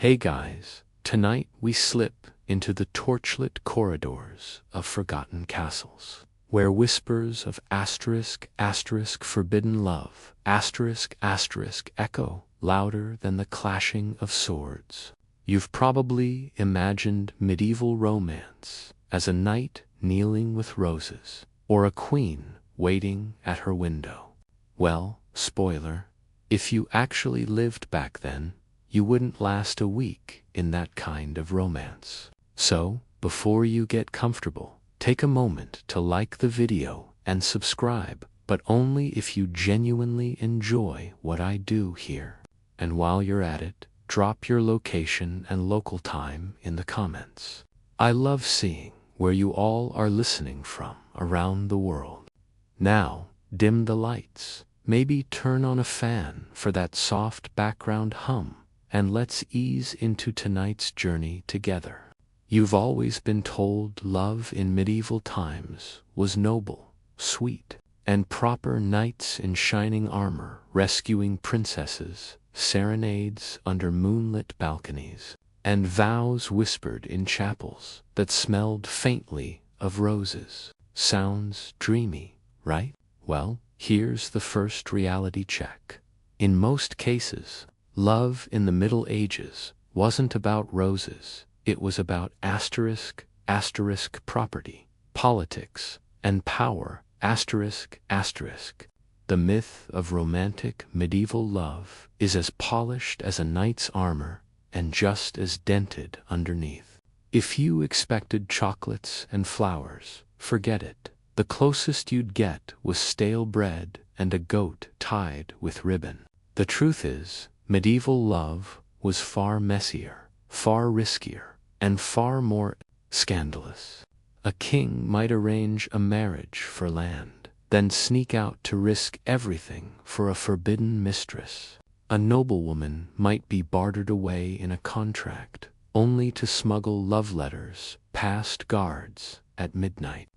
Hey guys, tonight we slip into the torchlit corridors of forgotten castles, where whispers of forbidden love echo louder than the clashing of swords. You've probably imagined medieval romance as a knight kneeling with roses, or a queen waiting at her window. Well, spoiler, if you actually lived back then, you wouldn't last a week in that kind of romance. So, before you get comfortable, take a moment to like the video and subscribe, but only if you genuinely enjoy what I do here. And while you're at it, drop your location and local time in the comments. I love seeing where you all are listening from around the world. Now, dim the lights, maybe turn on a fan for that soft background hum, and let's ease into tonight's journey together. You've always been told love in medieval times was noble, sweet, and proper. Knights in shining armor rescuing princesses, serenades under moonlit balconies, and vows whispered in chapels that smelled faintly of roses. Sounds dreamy, right? Well, here's the first reality check. In most cases, love in the Middle Ages wasn't about roses. It was about property, politics, and power. The myth of romantic medieval love is as polished as a knight's armor and just as dented underneath. If you expected chocolates and flowers, forget it. The closest you'd get was stale bread and a goat tied with ribbon. The truth is, medieval love was far messier, far riskier, and far more scandalous. A king might arrange a marriage for land, then sneak out to risk everything for a forbidden mistress. A noblewoman might be bartered away in a contract, only to smuggle love letters past guards at midnight.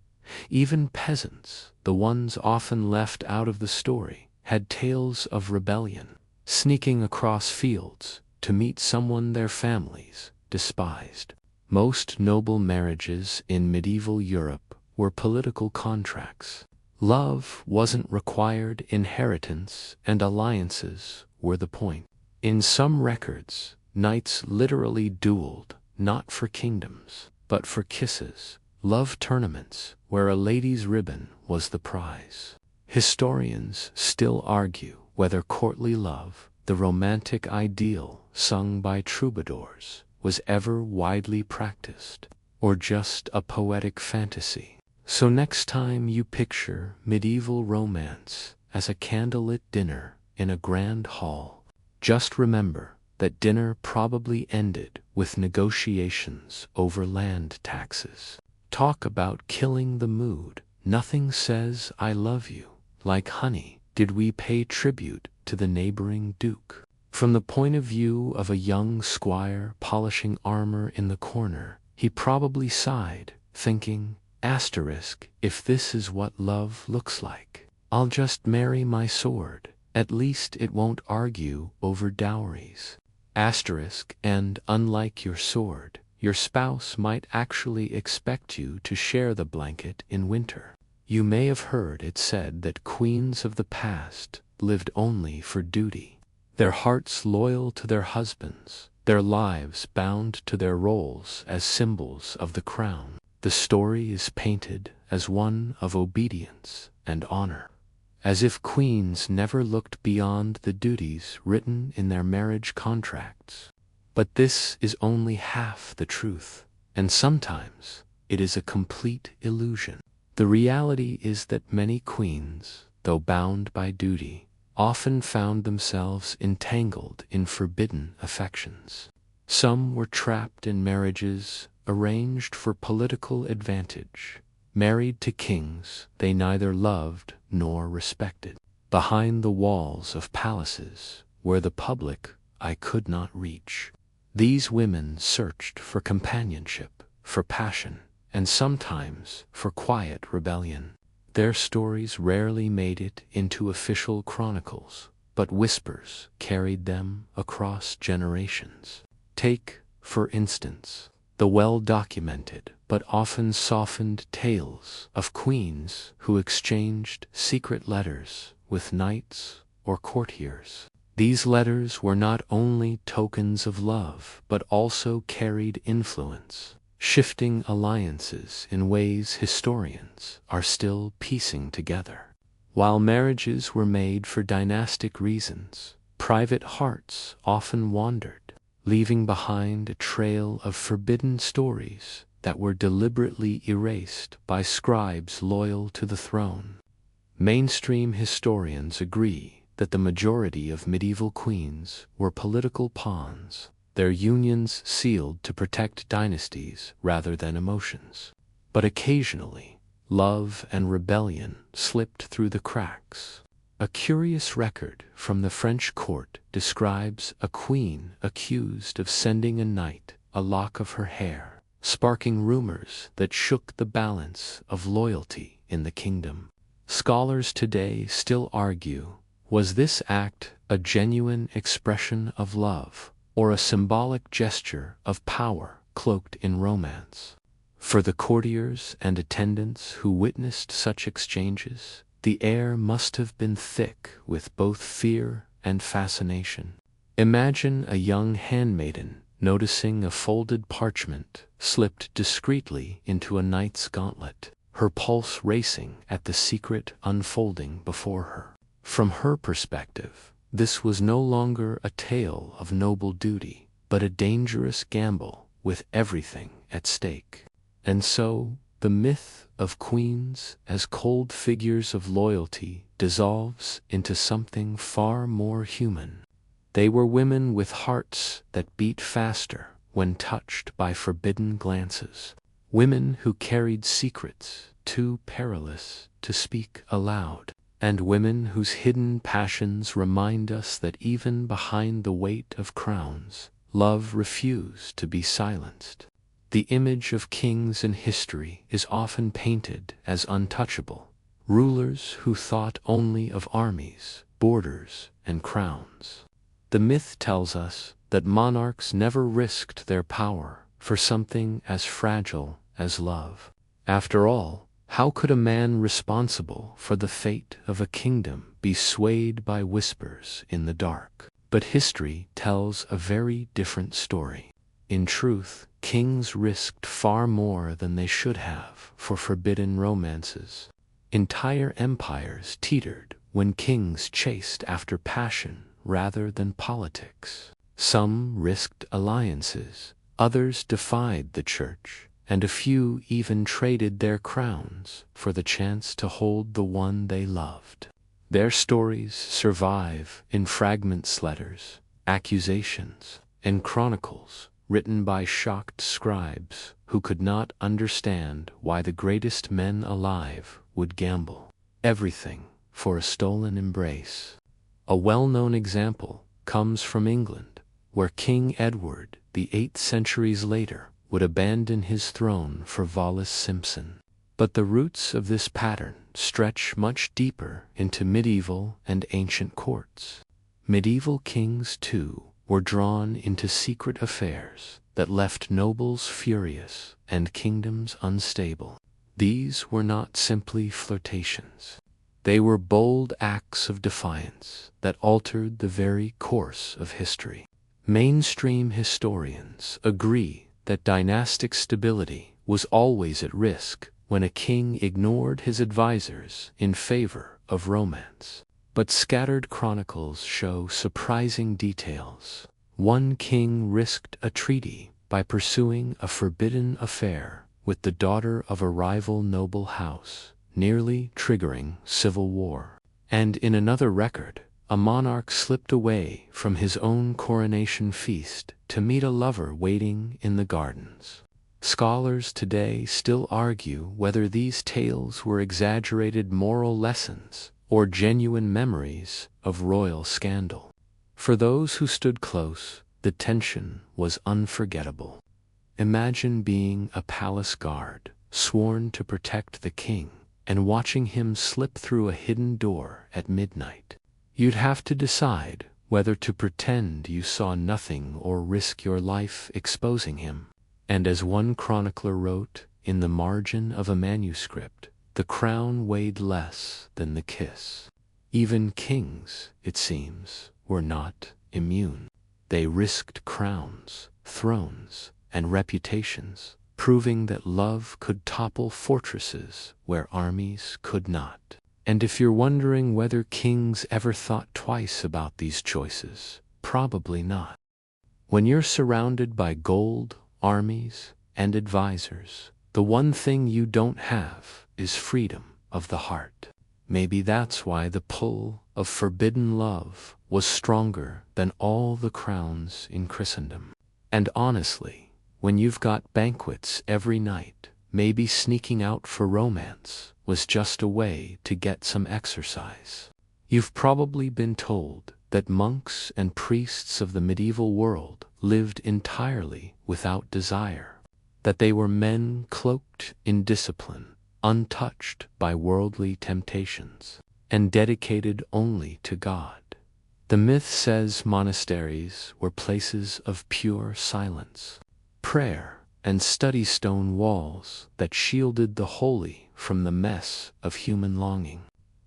Even peasants, the ones often left out of the story, had tales of rebellion, sneaking across fields to meet someone their families despised. Most noble marriages in medieval Europe were political contracts. Love wasn't required, inheritance and alliances were the point. In some records, knights literally dueled, not for kingdoms, but for kisses. Love tournaments where a lady's ribbon was the prize. Historians still argue whether courtly love, the romantic ideal sung by troubadours, was ever widely practiced, or just a poetic fantasy. So next time you picture medieval romance as a candlelit dinner in a grand hall, just remember that dinner probably ended with negotiations over land taxes. Talk about killing the mood. Nothing says I love you like honey did we pay tribute to the neighboring duke. From the point of view of a young squire polishing armor in the corner, he probably sighed, thinking, if this is what love looks like, I'll just marry my sword. At least it won't argue over dowries. And unlike your sword, your spouse might actually expect you to share the blanket in winter. You may have heard it said that queens of the past lived only for duty, their hearts loyal to their husbands, their lives bound to their roles as symbols of the crown. The story is painted as one of obedience and honor, as if queens never looked beyond the duties written in their marriage contracts. But this is only half the truth, and sometimes it is a complete illusion. The reality is that many queens, though bound by duty, often found themselves entangled in forbidden affections. Some were trapped in marriages arranged for political advantage, married to kings they neither loved nor respected, behind the walls of palaces where the public eye could not reach. These women searched for companionship, for passion, and sometimes for quiet rebellion. Their stories rarely made it into official chronicles, but whispers carried them across generations. Take, for instance, the well-documented but often softened tales of queens who exchanged secret letters with knights or courtiers. These letters were not only tokens of love but also carried influence, shifting alliances in ways historians are still piecing together. While marriages were made for dynastic reasons, private hearts often wandered, leaving behind a trail of forbidden stories that were deliberately erased by scribes loyal to the throne. Mainstream historians agree that the majority of medieval queens were political pawns, their unions sealed to protect dynasties rather than emotions. But occasionally, love and rebellion slipped through the cracks. A curious record from the French court describes a queen accused of sending a knight a lock of her hair, sparking rumors that shook the balance of loyalty in the kingdom. Scholars today still argue, was this act a genuine expression of love, or a symbolic gesture of power cloaked in romance? For the courtiers and attendants who witnessed such exchanges, the air must have been thick with both fear and fascination. Imagine a young handmaiden noticing a folded parchment slipped discreetly into a knight's gauntlet, her pulse racing at the secret unfolding before her. From her perspective, this was no longer a tale of noble duty, but a dangerous gamble with everything at stake. And so, the myth of queens as cold figures of loyalty dissolves into something far more human. They were women with hearts that beat faster when touched by forbidden glances, women who carried secrets too perilous to speak aloud, and women whose hidden passions remind us that even behind the weight of crowns, love refused to be silenced. The image of kings in history is often painted as untouchable, rulers who thought only of armies, borders, and crowns. The myth tells us that monarchs never risked their power for something as fragile as love. After all, how could a man responsible for the fate of a kingdom be swayed by whispers in the dark? But history tells a very different story. In truth, kings risked far more than they should have for forbidden romances. Entire empires teetered when kings chased after passion rather than politics. Some risked alliances, others defied the church, and a few even traded their crowns for the chance to hold the one they loved. Their stories survive in fragments, letters, accusations, and chronicles written by shocked scribes who could not understand why the greatest men alive would gamble everything for a stolen embrace. A well-known example comes from England, where King Edward, the 8 centuries later, would abandon his throne for Wallis Simpson. But the roots of this pattern stretch much deeper into medieval and ancient courts. Medieval kings, too, were drawn into secret affairs that left nobles furious and kingdoms unstable. These were not simply flirtations. They were bold acts of defiance that altered the very course of history. Mainstream historians agree that dynastic stability was always at risk when a king ignored his advisors in favor of romance. But scattered chronicles show surprising details. One king risked a treaty by pursuing a forbidden affair with the daughter of a rival noble house, nearly triggering civil war. And in another record, a monarch slipped away from his own coronation feast to meet a lover waiting in the gardens. Scholars today still argue whether these tales were exaggerated moral lessons or genuine memories of royal scandal. For those who stood close, the tension was unforgettable. Imagine being a palace guard, sworn to protect the king, and watching him slip through a hidden door at midnight. You'd have to decide whether to pretend you saw nothing or risk your life exposing him. And as one chronicler wrote in the margin of a manuscript, the crown weighed less than the kiss. Even kings, it seems, were not immune. They risked crowns, thrones, and reputations, proving that love could topple fortresses where armies could not. And if you're wondering whether kings ever thought twice about these choices, probably not. When you're surrounded by gold, armies, and advisors, the one thing you don't have is freedom of the heart. Maybe that's why the pull of forbidden love was stronger than all the crowns in Christendom. And honestly, when you've got banquets every night, maybe sneaking out for romance was just a way to get some exercise. You've probably been told that monks and priests of the medieval world lived entirely without desire, that they were men cloaked in discipline, untouched by worldly temptations, and dedicated only to God. The myth says monasteries were places of pure silence, prayer, and study stone walls that shielded the holy from the mess of human longing.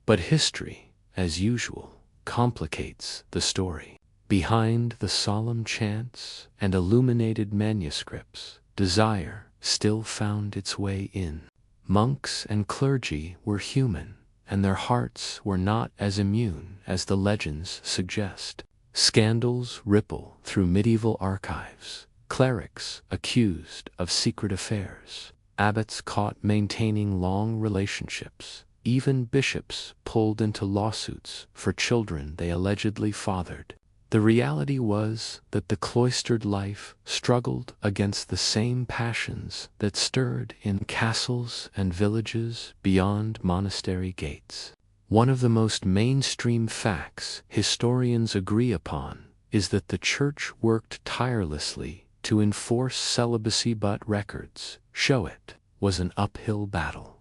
But history, as usual, complicates the story. Behind the solemn chants and illuminated manuscripts, desire still found its way in. Monks and clergy were human, and their hearts were not as immune as the legends suggest. Scandals ripple through medieval archives, clerics accused of secret affairs, abbots caught maintaining long relationships, even bishops pulled into lawsuits for children they allegedly fathered. The reality was that the cloistered life struggled against the same passions that stirred in castles and villages beyond monastery gates. One of the most mainstream facts historians agree upon is that the Church worked tirelessly to enforce celibacy, but records show it was an uphill battle.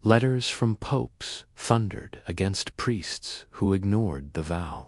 Letters from popes thundered against priests who ignored the vow.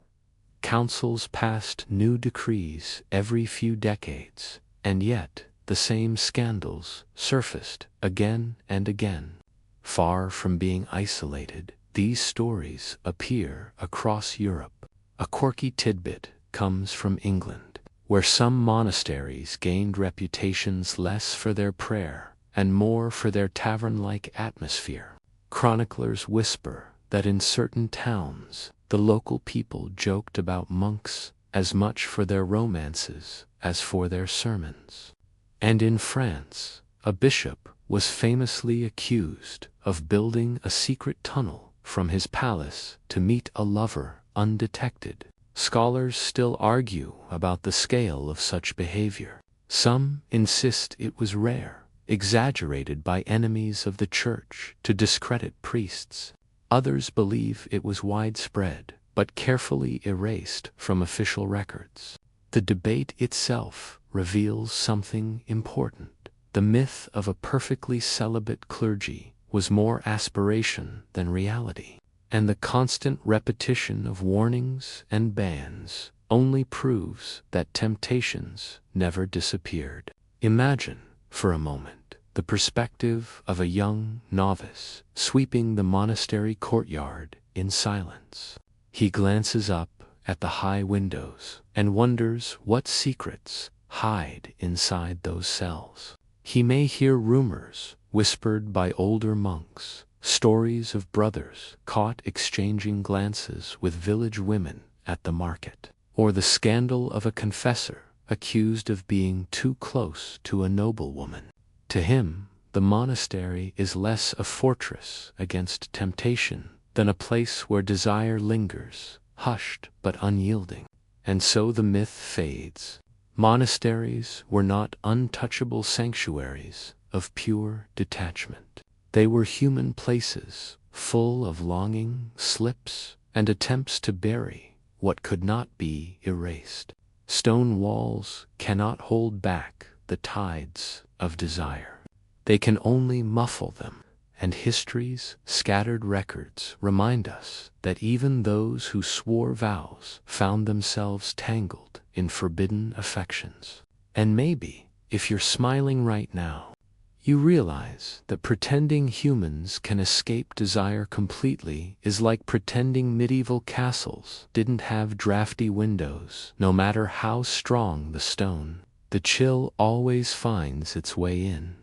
Councils passed new decrees every few decades, and yet the same scandals surfaced again and again. Far from being isolated, these stories appear across Europe. A quirky tidbit comes from England, where some monasteries gained reputations less for their prayer and more for their tavern-like atmosphere. Chroniclers whisper that in certain towns, the local people joked about monks as much for their romances as for their sermons. And in France, a bishop was famously accused of building a secret tunnel from his palace to meet a lover undetected. Scholars still argue about the scale of such behavior. Some insist it was rare, exaggerated by enemies of the Church to discredit priests. Others believe it was widespread, but carefully erased from official records. The debate itself reveals something important. The myth of a perfectly celibate clergy was more aspiration than reality, and the constant repetition of warnings and bans only proves that temptations never disappeared. Imagine, for a moment, the perspective of a young novice sweeping the monastery courtyard in silence. He glances up at the high windows and wonders what secrets hide inside those cells. He may hear rumors whispered by older monks, stories of brothers caught exchanging glances with village women at the market, or the scandal of a confessor accused of being too close to a noblewoman. To him, the monastery is less a fortress against temptation than a place where desire lingers, hushed but unyielding. And so the myth fades. Monasteries were not untouchable sanctuaries of pure detachment. They were human places, full of longing, slips, and attempts to bury what could not be erased. Stone walls cannot hold back the tides of desire. They can only muffle them, and history's scattered records remind us that even those who swore vows found themselves tangled in forbidden affections. And maybe, if you're smiling right now, you realize that pretending humans can escape desire completely is like pretending medieval castles didn't have drafty windows. No matter how strong the stone, the chill always finds its way in.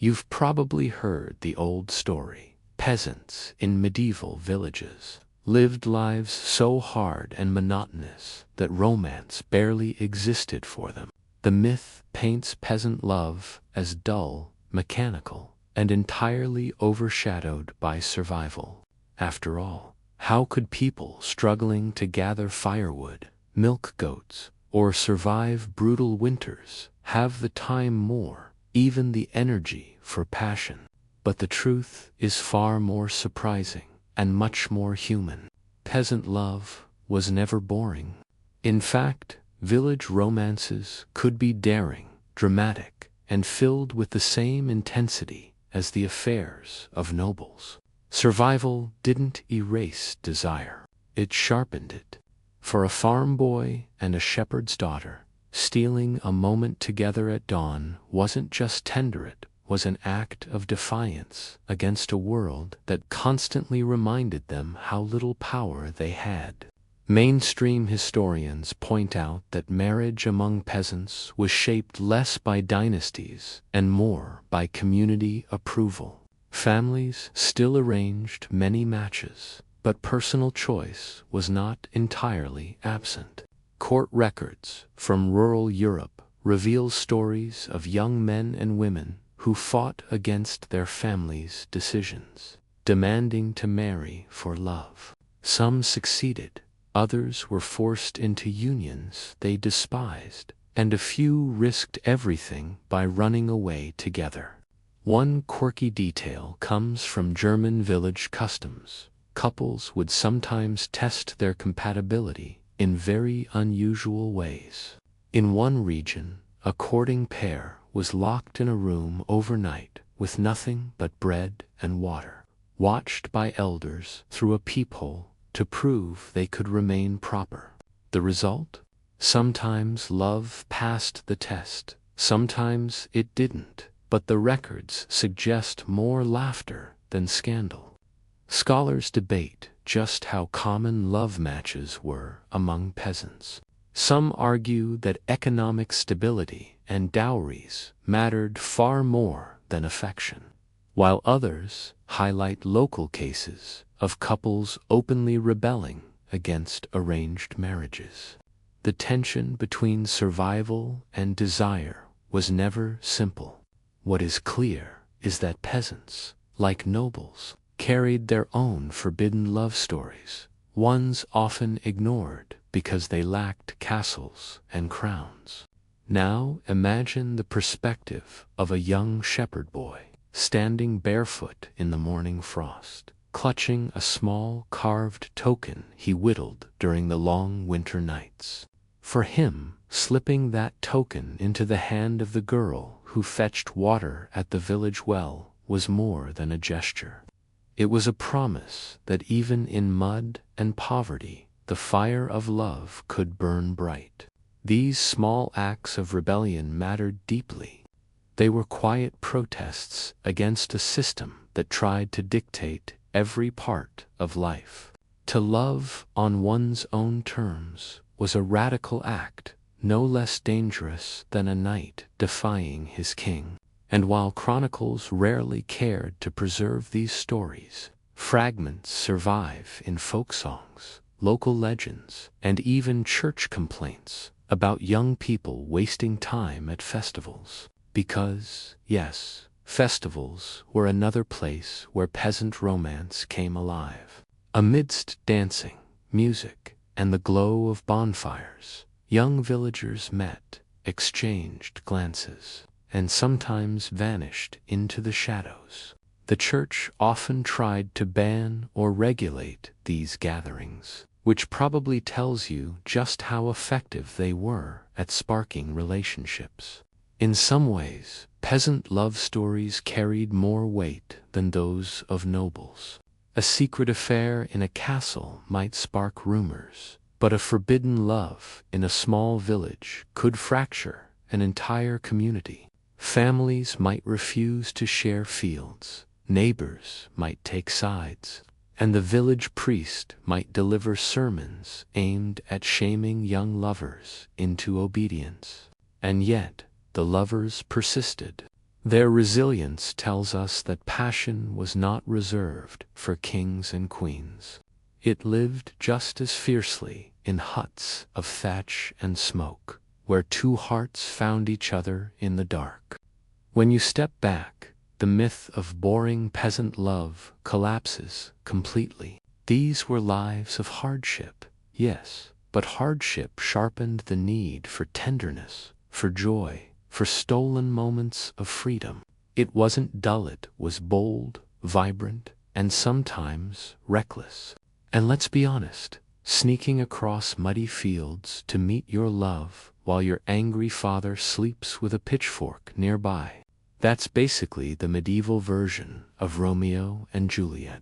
You've probably heard the old story. Peasants in medieval villages lived lives so hard and monotonous that romance barely existed for them. The myth paints peasant love as dull, mechanical, and entirely overshadowed by survival. After all, how could people struggling to gather firewood, milk goats, or survive brutal winters have the time more, even the energy for passion? But the truth is far more surprising and much more human. Peasant love was never boring. In fact, village romances could be daring, dramatic, and filled with the same intensity as the affairs of nobles. Survival didn't erase desire, it sharpened it. For a farm boy and a shepherd's daughter, stealing a moment together at dawn wasn't just tender, it was an act of defiance against a world that constantly reminded them how little power they had. Mainstream historians point out that marriage among peasants was shaped less by dynasties and more by community approval. Families still arranged many matches, but personal choice was not entirely absent. Court records from rural Europe reveal stories of young men and women who fought against their families' decisions, demanding to marry for love. Some succeeded. Others were forced into unions they despised, and a few risked everything by running away together. One quirky detail comes from German village customs. Couples would sometimes test their compatibility in very unusual ways. In one region, a courting pair was locked in a room overnight with nothing but bread and water, watched by elders through a peephole to prove they could remain proper. The result? Sometimes love passed the test, sometimes it didn't, but the records suggest more laughter than scandal. Scholars debate just how common love matches were among peasants. Some argue that economic stability and dowries mattered far more than affection, while others highlight local cases of couples openly rebelling against arranged marriages. The tension between survival and desire was never simple. What is clear is that peasants, like nobles, carried their own forbidden love stories, ones often ignored because they lacked castles and crowns. Now imagine the perspective of a young shepherd boy, standing barefoot in the morning frost, clutching a small carved token he whittled during the long winter nights. For him, slipping that token into the hand of the girl who fetched water at the village well was more than a gesture. It was a promise that even in mud and poverty, the fire of love could burn bright. These small acts of rebellion mattered deeply. They were quiet protests against a system that tried to dictate every part of life. To love on one's own terms was a radical act, no less dangerous than a knight defying his king. And while chronicles rarely cared to preserve these stories, fragments survive in folk songs, local legends, and even church complaints about young people wasting time at festivals. Because, yes, festivals were another place where peasant romance came alive. Amidst dancing, music, and the glow of bonfires, young villagers met, exchanged glances, and sometimes vanished into the shadows. The church often tried to ban or regulate these gatherings, which probably tells you just how effective they were at sparking relationships. In some ways, Peasant love stories carried more weight than those of nobles. A secret affair in a castle might spark rumors, but a forbidden love in a small village could fracture an entire community. Families might refuse to share fields, neighbors might take sides, and the village priest might deliver sermons aimed at shaming young lovers into obedience. And yet, the lovers persisted. Their resilience tells us that passion was not reserved for kings and queens. It lived just as fiercely in huts of thatch and smoke, where two hearts found each other in the dark. When you step back, the myth of boring peasant love collapses completely. These were lives of hardship, yes, but hardship sharpened the need for tenderness, for joy, for stolen moments of freedom. It wasn't dull, it was bold, vibrant, and sometimes reckless. And let's be honest, sneaking across muddy fields to meet your love while your angry father sleeps with a pitchfork nearby. That's basically the medieval version of Romeo and Juliet.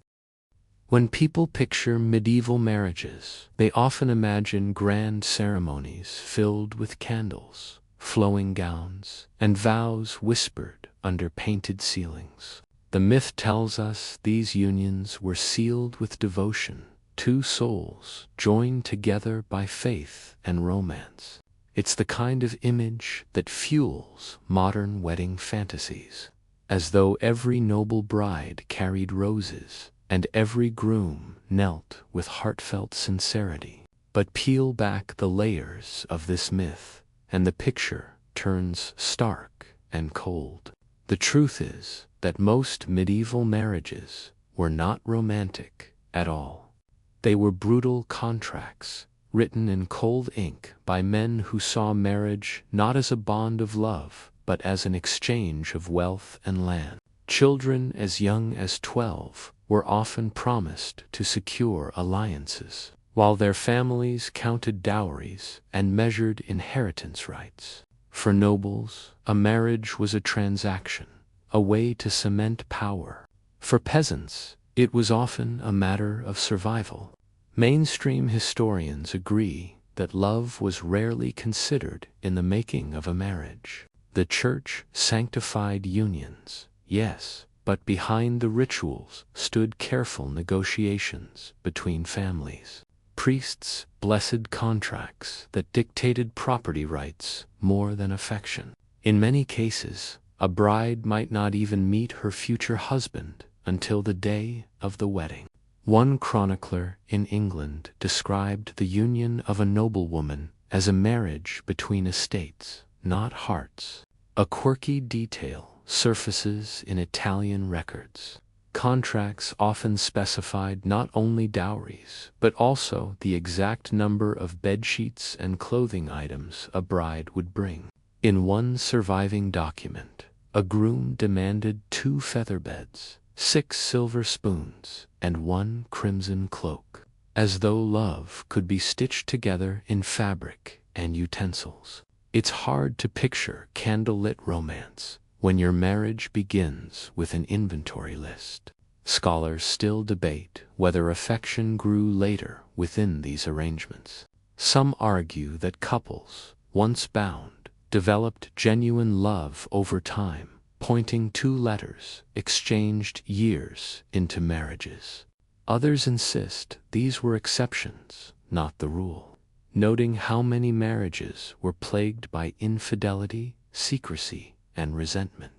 When people picture medieval marriages, they often imagine grand ceremonies filled with candles, flowing gowns, and vows whispered under painted ceilings. The myth tells us these unions were sealed with devotion, two souls joined together by faith and romance. It's the kind of image that fuels modern wedding fantasies, as though every noble bride carried roses and every groom knelt with heartfelt sincerity. But peel back the layers of this myth, and the picture turns stark and cold. The truth is that most medieval marriages were not romantic at all. They were brutal contracts, written in cold ink by men who saw marriage not as a bond of love, but as an exchange of wealth and land. Children as young as 12 were often promised to secure alliances, while their families counted dowries and measured inheritance rights. For nobles, a marriage was a transaction, a way to cement power. For peasants, it was often a matter of survival. Mainstream historians agree that love was rarely considered in the making of a marriage. The church sanctified unions, yes, but behind the rituals stood careful negotiations between families. Priests blessed contracts that dictated property rights more than affection. In many cases, a bride might not even meet her future husband until the day of the wedding. One chronicler in England described the union of a noblewoman as a marriage between estates, not hearts. A quirky detail surfaces in Italian records. Contracts often specified not only dowries, but also the exact number of bedsheets and clothing items a bride would bring. In one surviving document, a groom demanded 2 feather beds, 6 silver spoons, and 1 crimson cloak, as though love could be stitched together in fabric and utensils. It's hard to picture candlelit romance when your marriage begins with an inventory list. Scholars still debate whether affection grew later within these arrangements. Some argue that couples, once bound, developed genuine love over time, pointing to letters exchanged years into marriages. Others insist these were exceptions, not the rule, noting how many marriages were plagued by infidelity, secrecy, and resentment.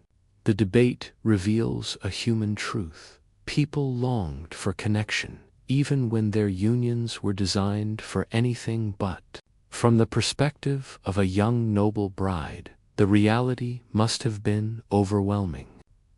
The debate reveals a human truth. People longed for connection, even when their unions were designed for anything but. From the perspective of a young noble bride, the reality must have been overwhelming.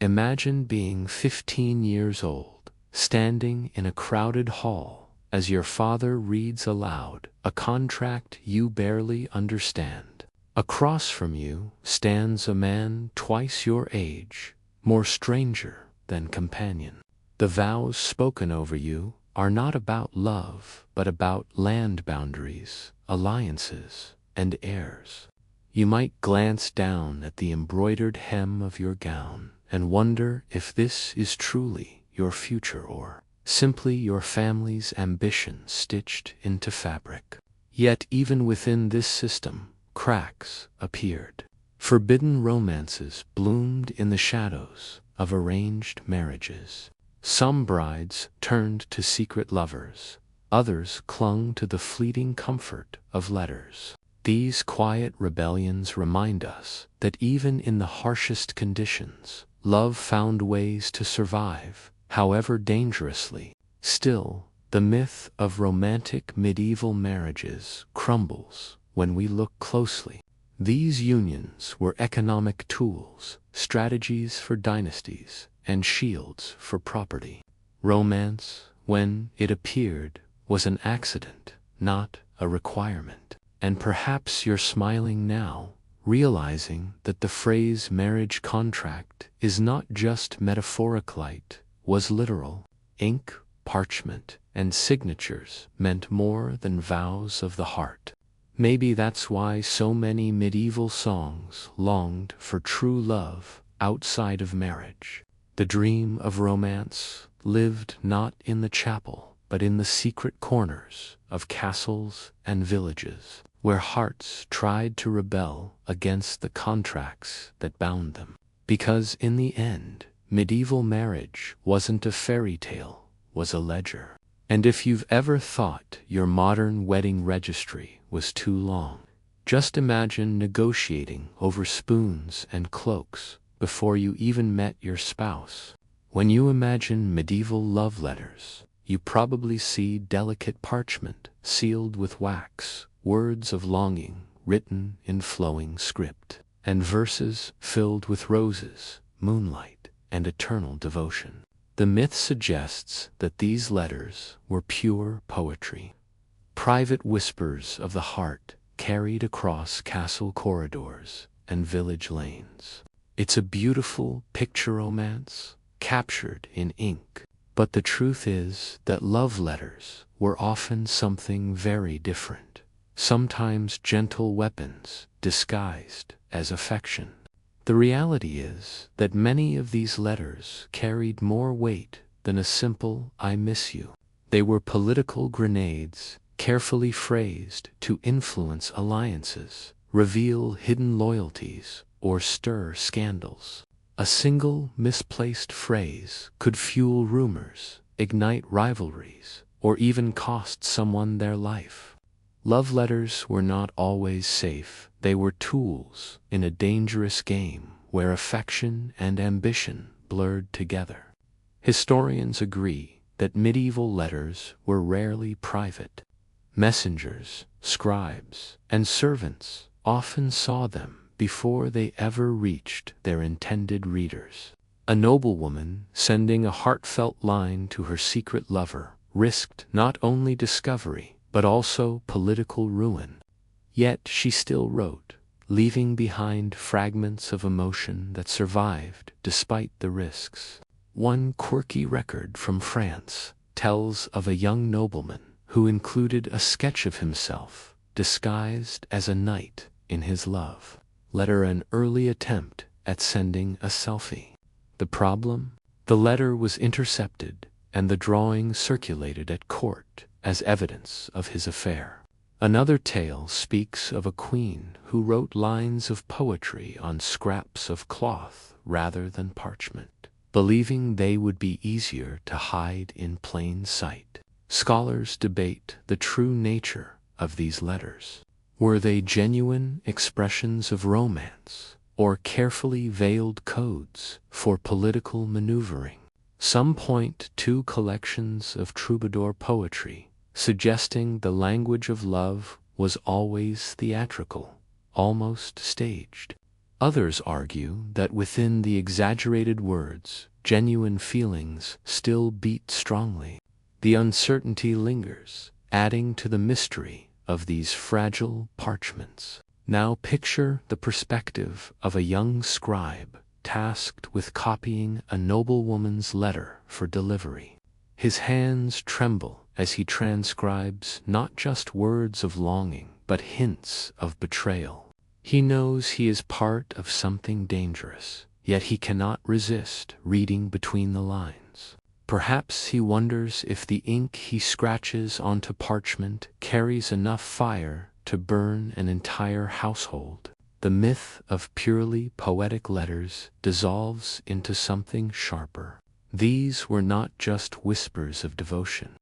Imagine being 15 years old, standing in a crowded hall as your father reads aloud a contract you barely understand. Across from you stands a man twice your age, more stranger than companion. The vows spoken over you are not about love, but about land boundaries, alliances, and heirs. You might glance down at the embroidered hem of your gown and wonder if this is truly your future or simply your family's ambition stitched into fabric. Yet even within this system, cracks appeared. Forbidden romances bloomed in the shadows of arranged marriages. Some brides turned to secret lovers, others clung to the fleeting comfort of letters. These quiet rebellions remind us that even in the harshest conditions, love found ways to survive, however dangerously. Still, the myth of romantic medieval marriages crumbles when we look closely. These unions were economic tools, strategies for dynasties, and shields for property. Romance, when it appeared, was an accident, not a requirement. And perhaps you're smiling now, realizing that the phrase marriage contract is not just metaphorical, it was literal. Ink, parchment, and signatures meant more than vows of the heart. Maybe that's why so many medieval songs longed for true love outside of marriage. The dream of romance lived not in the chapel, but in the secret corners of castles and villages, where hearts tried to rebel against the contracts that bound them. Because in the end, medieval marriage wasn't a fairy tale, was a ledger. And if you've ever thought your modern wedding registry was too long, just imagine negotiating over spoons and cloaks before you even met your spouse. When you imagine medieval love letters, you probably see delicate parchment sealed with wax, words of longing written in flowing script, and verses filled with roses, moonlight, and eternal devotion. The myth suggests that these letters were pure poetry, private whispers of the heart carried across castle corridors and village lanes. It's a beautiful picture romance captured in ink, but the truth is that love letters were often something very different, sometimes gentle weapons disguised as affection. The reality is that many of these letters carried more weight than a simple "I miss you." They were political grenades, carefully phrased to influence alliances, reveal hidden loyalties, or stir scandals. A single misplaced phrase could fuel rumors, ignite rivalries, or even cost someone their life. Love letters were not always safe. They were tools in a dangerous game where affection and ambition blurred together. Historians agree that medieval letters were rarely private. Messengers, scribes, and servants often saw them before they ever reached their intended readers. A noblewoman sending a heartfelt line to her secret lover risked not only discovery, but also political ruin. Yet she still wrote, leaving behind fragments of emotion that survived despite the risks. One quirky record from France tells of a young nobleman who included a sketch of himself disguised as a knight in his love letter, an early attempt at sending a selfie. The problem? The letter was intercepted and the drawing circulated at court as evidence of his affair. Another tale speaks of a queen who wrote lines of poetry on scraps of cloth rather than parchment, believing they would be easier to hide in plain sight. Scholars debate the true nature of these letters. Were they genuine expressions of romance, or carefully veiled codes for political maneuvering? Some point to collections of troubadour poetry, suggesting the language of love was always theatrical, almost staged. Others argue that within the exaggerated words, genuine feelings still beat strongly. The uncertainty lingers, adding to the mystery of these fragile parchments. Now picture the perspective of a young scribe tasked with copying a noblewoman's letter for delivery. His hands tremble as he transcribes not just words of longing, but hints of betrayal. He knows he is part of something dangerous, yet he cannot resist reading between the lines. Perhaps he wonders if the ink he scratches onto parchment carries enough fire to burn an entire household. The myth of purely poetic letters dissolves into something sharper. These were not just whispers of devotion.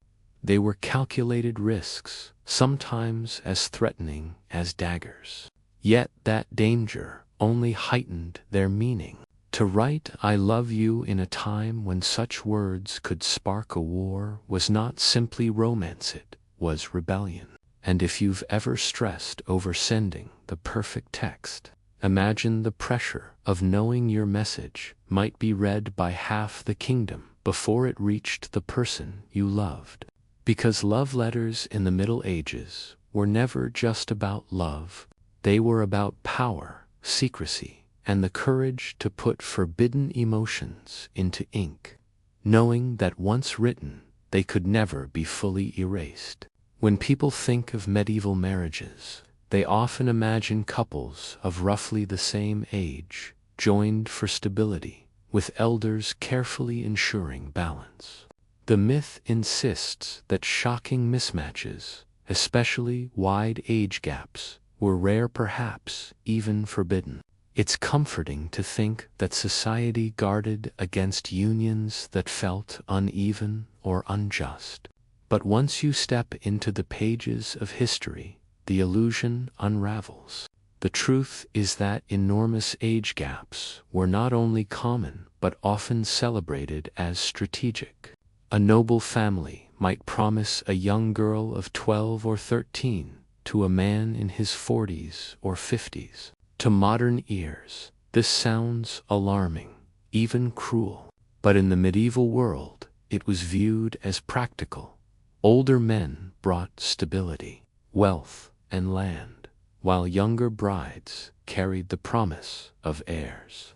They were calculated risks, sometimes as threatening as daggers. Yet that danger only heightened their meaning. To write "I love you" in a time when such words could spark a war was not simply romance, it was rebellion. And if you've ever stressed over sending the perfect text, imagine the pressure of knowing your message might be read by half the kingdom before it reached the person you loved. Because love letters in the Middle Ages were never just about love. They were about power, secrecy, and the courage to put forbidden emotions into ink, knowing that once written, they could never be fully erased. When people think of medieval marriages, they often imagine couples of roughly the same age, joined for stability, with elders carefully ensuring balance. The myth insists that shocking mismatches, especially wide age gaps, were rare, perhaps even forbidden. It's comforting to think that society guarded against unions that felt uneven or unjust. But once you step into the pages of history, the illusion unravels. The truth is that enormous age gaps were not only common but often celebrated as strategic. A noble family might promise a young girl of 12 or 13 to a man in his 40s or 50s. To modern ears, this sounds alarming, even cruel. But in the medieval world, it was viewed as practical. Older men brought stability, wealth, and land, while younger brides carried the promise of heirs.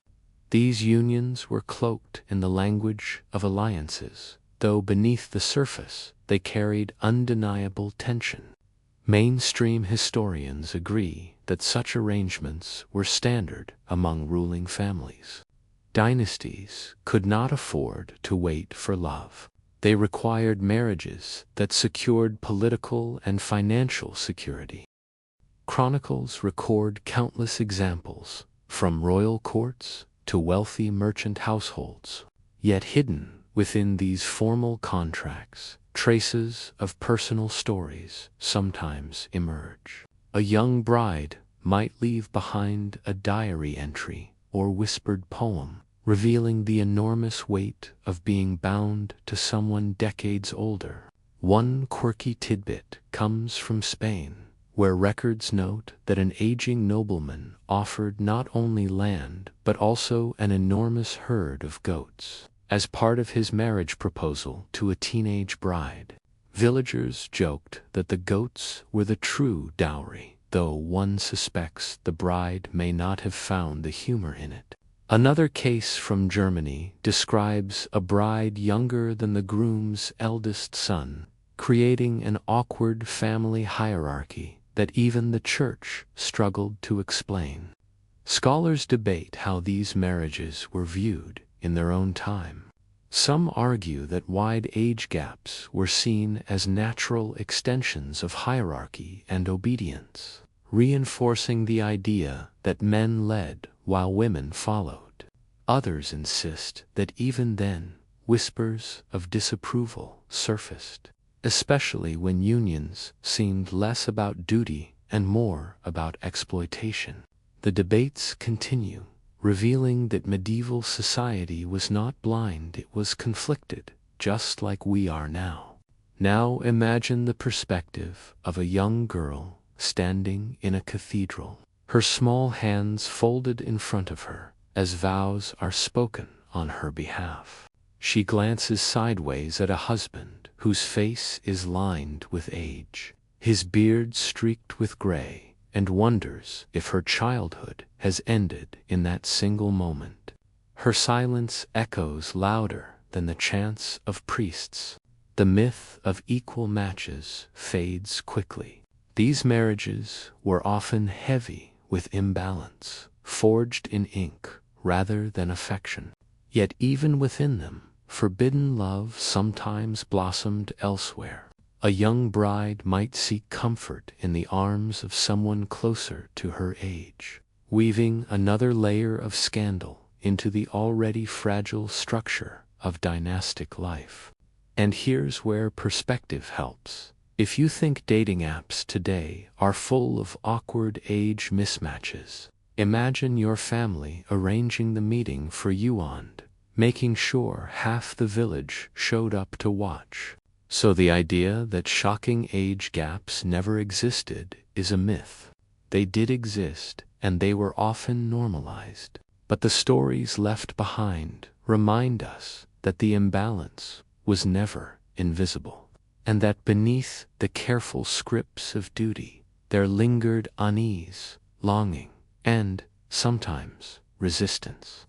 These unions were cloaked in the language of alliances, though beneath the surface they carried undeniable tension. Mainstream historians agree that such arrangements were standard among ruling families. Dynasties could not afford to wait for love. They required marriages that secured political and financial security. Chronicles record countless examples, from royal courts to wealthy merchant households. Yet hidden within these formal contracts, traces of personal stories sometimes emerge. A young bride might leave behind a diary entry or whispered poem, revealing the enormous weight of being bound to someone decades older. One quirky tidbit comes from Spain, where records note that an aging nobleman offered not only land but also an enormous herd of goats as part of his marriage proposal to a teenage bride. Villagers joked that the goats were the true dowry, though one suspects the bride may not have found the humor in it. Another case from Germany describes a bride younger than the groom's eldest son, creating an awkward family hierarchy that even the church struggled to explain. Scholars debate how these marriages were viewed in their own time. Some argue that wide age gaps were seen as natural extensions of hierarchy and obedience, reinforcing the idea that men led while women followed. Others insist that even then, whispers of disapproval surfaced, especially when unions seemed less about duty and more about exploitation. The debates continue, revealing that medieval society was not blind, it was conflicted, just like we are now. Now imagine the perspective of a young girl standing in a cathedral, her small hands folded in front of her, as vows are spoken on her behalf. She glances sideways at a husband whose face is lined with age, his beard streaked with gray, and wonders if her childhood has ended in that single moment. Her silence echoes louder than the chants of priests. The myth of equal matches fades quickly. These marriages were often heavy with imbalance, forged in ink rather than affection. Yet even within them, forbidden love sometimes blossomed elsewhere. A young bride might seek comfort in the arms of someone closer to her age, weaving another layer of scandal into the already fragile structure of dynastic life. And here's where perspective helps. If you think dating apps today are full of awkward age mismatches, imagine your family arranging the meeting for you and making sure half the village showed up to watch. So the idea that shocking age gaps never existed is a myth. They did exist, and they were often normalized. But the stories left behind remind us that the imbalance was never invisible, and that beneath the careful scripts of duty there lingered unease, longing, and, sometimes, resistance.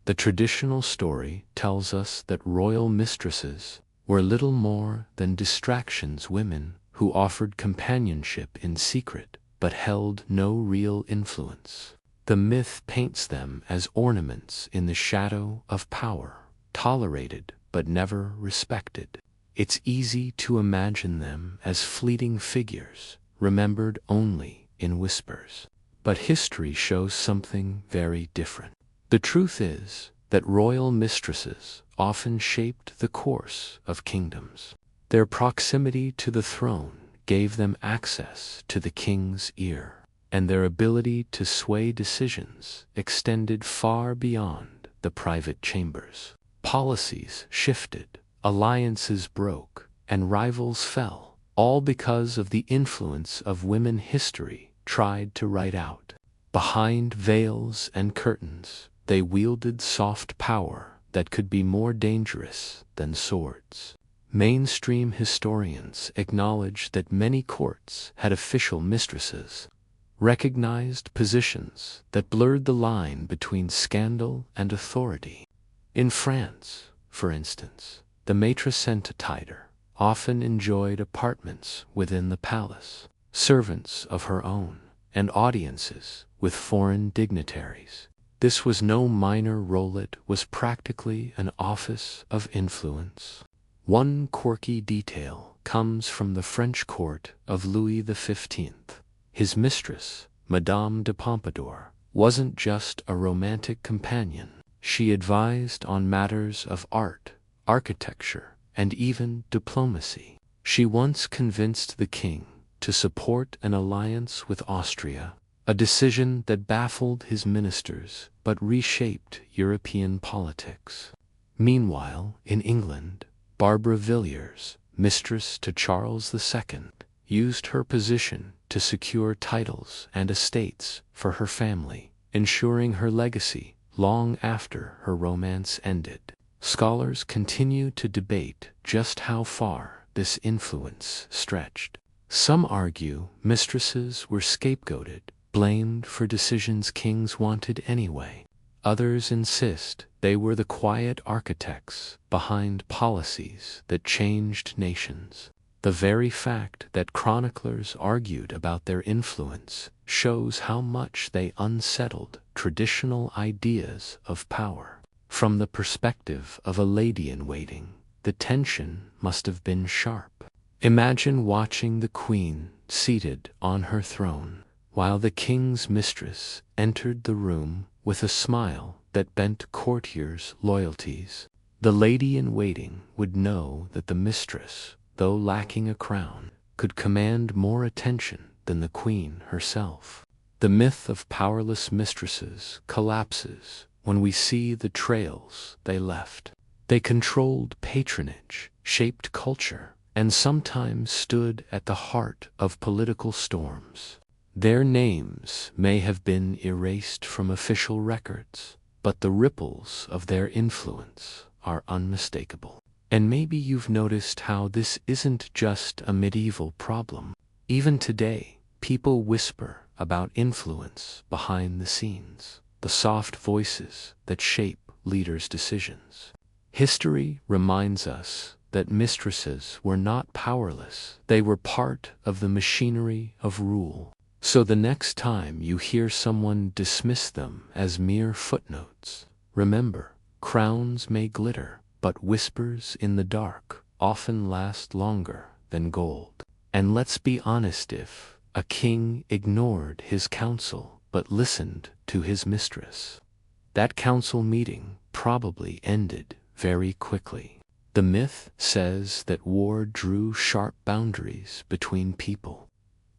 The traditional story tells us that royal mistresses were little more than distractions, women who offered companionship in secret but held no real influence. The myth paints them as ornaments in the shadow of power, tolerated but never respected. It's easy to imagine them as fleeting figures, remembered only in whispers. But history shows something very different. The truth is that royal mistresses often shaped the course of kingdoms. Their proximity to the throne gave them access to the king's ear, and their ability to sway decisions extended far beyond the private chambers. Policies shifted, alliances broke, and rivals fell, all because of the influence of women history tried to write out. Behind veils and curtains, they wielded soft power that could be more dangerous than swords. Mainstream historians acknowledge that many courts had official mistresses, recognized positions that blurred the line between scandal and authority. In France, for instance, the maîtresse titre often enjoyed apartments within the palace, servants of her own, and audiences with foreign dignitaries. This was no minor role, it was practically an office of influence. One quirky detail comes from the French court of Louis XV. His mistress, Madame de Pompadour, wasn't just a romantic companion. She advised on matters of art, architecture, and even diplomacy. She once convinced the king to support an alliance with Austria, a decision that baffled his ministers but reshaped European politics. Meanwhile, in England, Barbara Villiers, mistress to Charles II, used her position to secure titles and estates for her family, ensuring her legacy long after her romance ended. Scholars continue to debate just how far this influence stretched. Some argue mistresses were scapegoated, blamed for decisions kings wanted anyway. Others insist they were the quiet architects behind policies that changed nations. The very fact that chroniclers argued about their influence shows how much they unsettled traditional ideas of power. From the perspective of a lady-in-waiting, the tension must have been sharp. Imagine watching the queen seated on her throne, while the king's mistress entered the room with a smile that bent courtiers' loyalties. The lady-in-waiting would know that the mistress, though lacking a crown, could command more attention than the queen herself. The myth of powerless mistresses collapses when we see the trails they left. They controlled patronage, shaped culture, and sometimes stood at the heart of political storms. Their names may have been erased from official records, but the ripples of their influence are unmistakable. And maybe you've noticed how this isn't just a medieval problem. Even today, people whisper about influence behind the scenes, the soft voices that shape leaders' decisions. History reminds us that mistresses were not powerless. They were part of the machinery of rule. So the next time you hear someone dismiss them as mere footnotes, remember, crowns may glitter, but whispers in the dark often last longer than gold. And let's be honest, if a king ignored his counsel but listened to his mistress, that council meeting probably ended very quickly. The myth says that war drew sharp boundaries between people,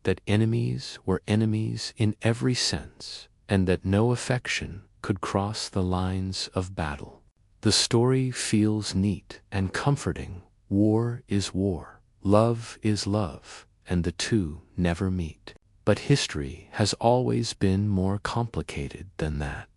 that enemies were enemies in every sense, and that no affection could cross the lines of battle. The story feels neat and comforting. War is war, love is love, and the two never meet. But history has always been more complicated than that.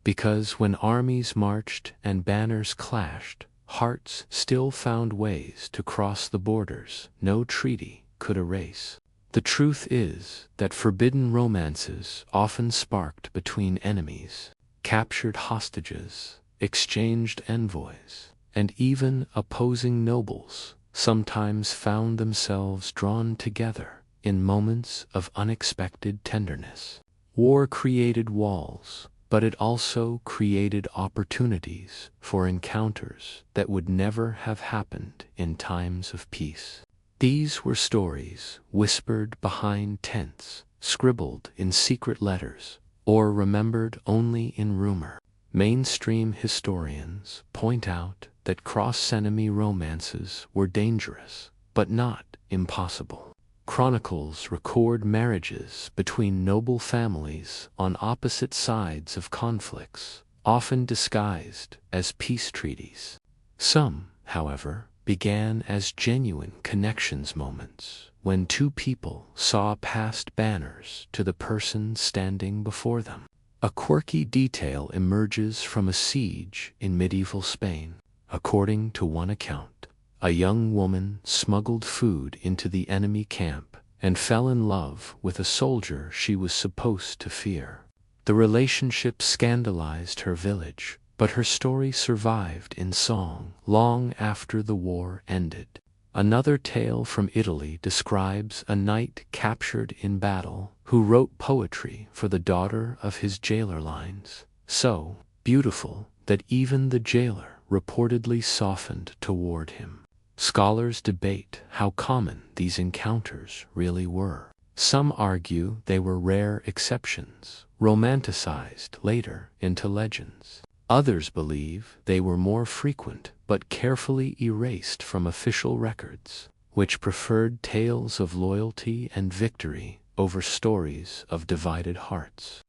Because when armies marched and banners clashed, hearts still found ways to cross the borders no treaty could erase. The truth is that forbidden romances often sparked between enemies, captured hostages, exchanged envoys, and even opposing nobles sometimes found themselves drawn together in moments of unexpected tenderness. War created walls, but it also created opportunities for encounters that would never have happened in times of peace. These were stories whispered behind tents, scribbled in secret letters, or remembered only in rumor. Mainstream historians point out that cross-enemy romances were dangerous, but not impossible. Chronicles record marriages between noble families on opposite sides of conflicts, often disguised as peace treaties. Some, however, began as genuine connections moments, when two people saw past banners to the person standing before them. A quirky detail emerges from a siege in medieval Spain. According to one account, a young woman smuggled food into the enemy camp and fell in love with a soldier she was supposed to fear. The relationship scandalized her village, but her story survived in song long after the war ended. Another tale from Italy describes a knight captured in battle who wrote poetry for the daughter of his jailer, lines so beautiful that even the jailer reportedly softened toward him. Scholars debate how common these encounters really were. Some argue they were rare exceptions, romanticized later into legends. Others believe they were more frequent but carefully erased from official records, which preferred tales of loyalty and victory over stories of divided hearts.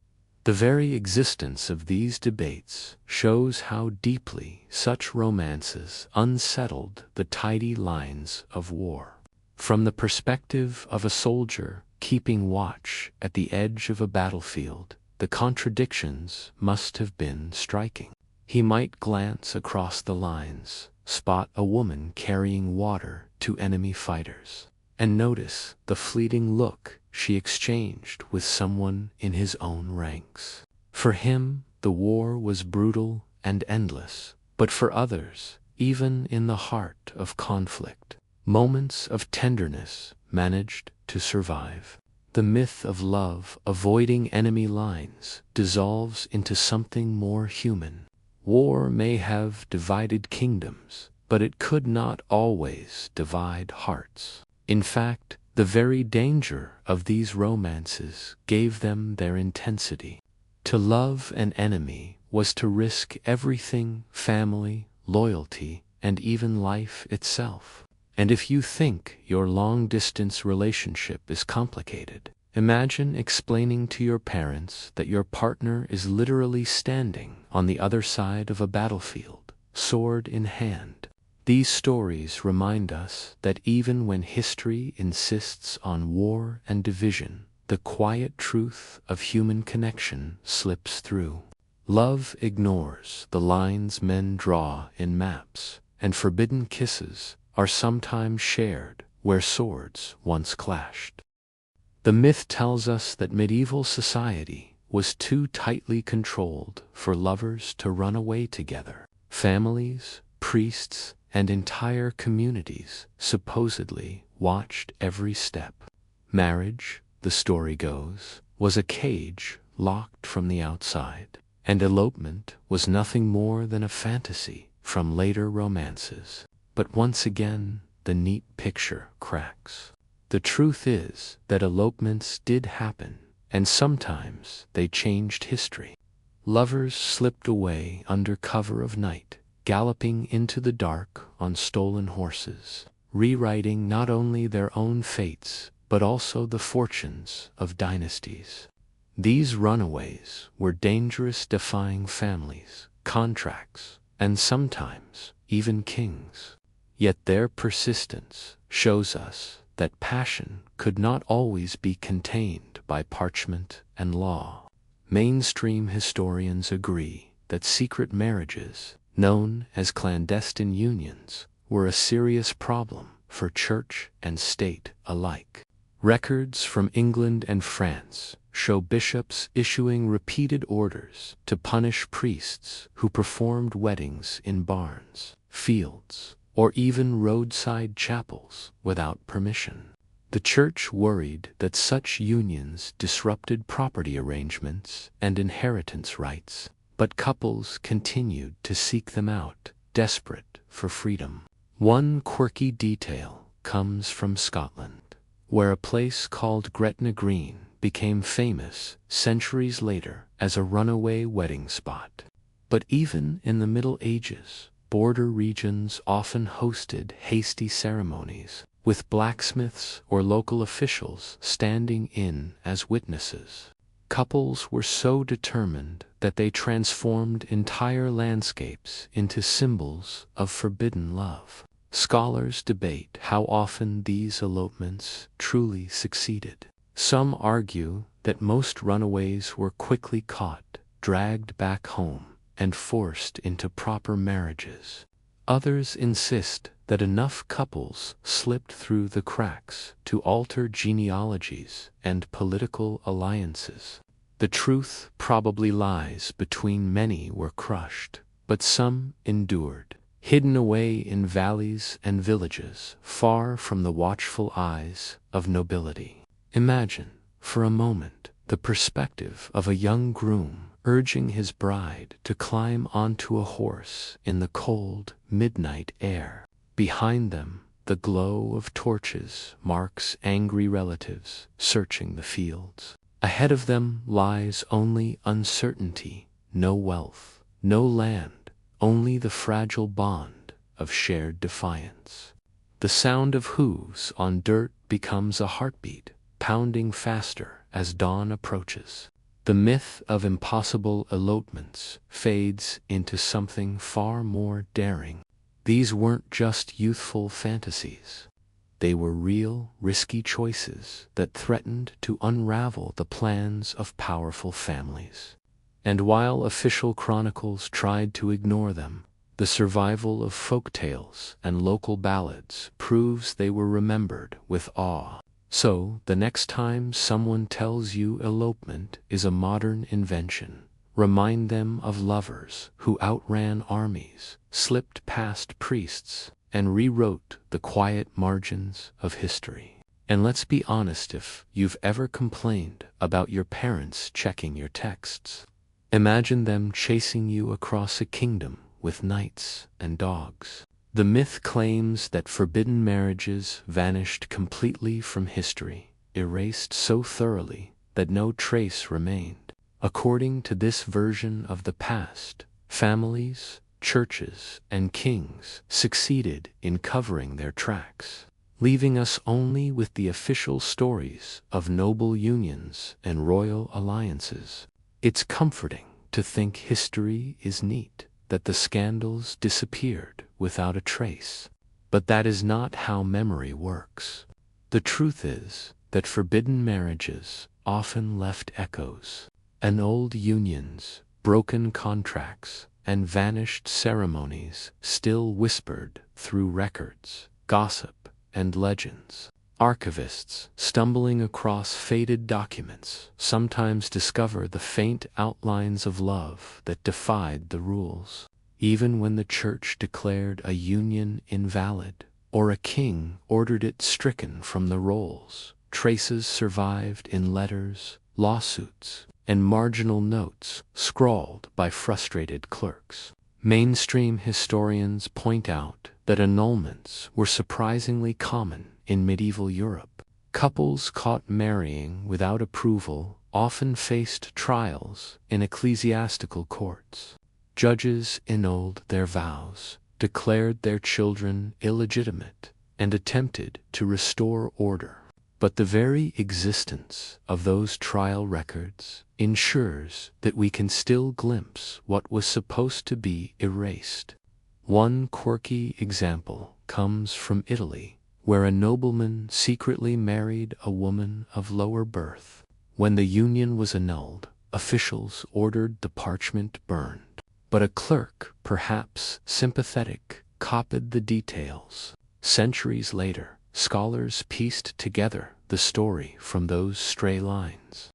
The very existence of these debates shows how deeply such romances unsettled the tidy lines of war. From the perspective of a soldier keeping watch at the edge of a battlefield, the contradictions must have been striking. He might glance across the lines, spot a woman carrying water to enemy fighters, and notice the fleeting look she exchanged with someone in his own ranks. For him, the war was brutal and endless, but for others, even in the heart of conflict, moments of tenderness managed to survive. The myth of love avoiding enemy lines dissolves into something more human. War may have divided kingdoms, but it could not always divide hearts. In fact, the very danger of these romances gave them their intensity. To love an enemy was to risk everything: family, loyalty, and even life itself. And if you think your long-distance relationship is complicated, imagine explaining to your parents that your partner is literally standing on the other side of a battlefield, sword in hand. These stories remind us that even when history insists on war and division, the quiet truth of human connection slips through. Love ignores the lines men draw in maps, and forbidden kisses are sometimes shared where swords once clashed. The myth tells us that medieval society was too tightly controlled for lovers to run away together. Families, priests, and entire communities supposedly watched every step. Marriage, the story goes, was a cage locked from the outside, and elopement was nothing more than a fantasy from later romances. But once again, the neat picture cracks. The truth is that elopements did happen, and sometimes they changed history. Lovers slipped away under cover of night, galloping into the dark on stolen horses, rewriting not only their own fates but also the fortunes of dynasties. These runaways were dangerous, defying families, contracts, and sometimes even kings. Yet their persistence shows us that passion could not always be contained by parchment and law. Mainstream historians agree that secret marriages, known as clandestine unions, were a serious problem for church and state alike. Records from England and France show bishops issuing repeated orders to punish priests who performed weddings in barns, fields, or even roadside chapels without permission. The church worried that such unions disrupted property arrangements and inheritance rights, but couples continued to seek them out, desperate for freedom. One quirky detail comes from Scotland, where a place called Gretna Green became famous centuries later as a runaway wedding spot. But even in the Middle Ages, border regions often hosted hasty ceremonies, with blacksmiths or local officials standing in as witnesses. Couples were so determined that they transformed entire landscapes into symbols of forbidden love. Scholars debate how often these elopements truly succeeded. Some argue that most runaways were quickly caught, dragged back home, and forced into proper marriages. Others insist that enough couples slipped through the cracks to alter genealogies and political alliances. The truth probably lies between. Many were crushed, but some endured, hidden away in valleys and villages, far from the watchful eyes of nobility. Imagine, for a moment, the perspective of a young groom urging his bride to climb onto a horse in the cold, midnight air. Behind them, the glow of torches marks angry relatives searching the fields. Ahead of them lies only uncertainty, no wealth, no land, only the fragile bond of shared defiance. The sound of hooves on dirt becomes a heartbeat, pounding faster as dawn approaches. The myth of impossible elopements fades into something far more daring. These weren't just youthful fantasies. They were real, risky choices that threatened to unravel the plans of powerful families. And while official chronicles tried to ignore them, the survival of folk tales and local ballads proves they were remembered with awe. So, the next time someone tells you elopement is a modern invention, remind them of lovers who outran armies, slipped past priests, and rewrote the quiet margins of history. And let's be honest, if you've ever complained about your parents checking your texts, imagine them chasing you across a kingdom with knights and dogs. The myth claims that forbidden marriages vanished completely from history, erased so thoroughly that no trace remained. According to this version of the past, families, churches, and kings succeeded in covering their tracks, leaving us only with the official stories of noble unions and royal alliances. It's comforting to think history is neat, that the scandals disappeared without a trace. But that is not how memory works. The truth is that forbidden marriages often left echoes, and old unions, broken contracts, and vanished ceremonies still whispered through records, gossip, and legends. Archivists, stumbling across faded documents, sometimes discover the faint outlines of love that defied the rules. Even when the church declared a union invalid, or a king ordered it stricken from the rolls, traces survived in letters, lawsuits, and marginal notes scrawled by frustrated clerks. Mainstream historians point out that annulments were surprisingly common in medieval Europe. Couples caught marrying without approval often faced trials in ecclesiastical courts. Judges annulled their vows, declared their children illegitimate, and attempted to restore order. But the very existence of those trial records ensures that we can still glimpse what was supposed to be erased. One quirky example comes from Italy, where a nobleman secretly married a woman of lower birth. When the union was annulled, officials ordered the parchment burned. But a clerk, perhaps sympathetic, copied the details. Centuries later, scholars pieced together the story from those stray lines.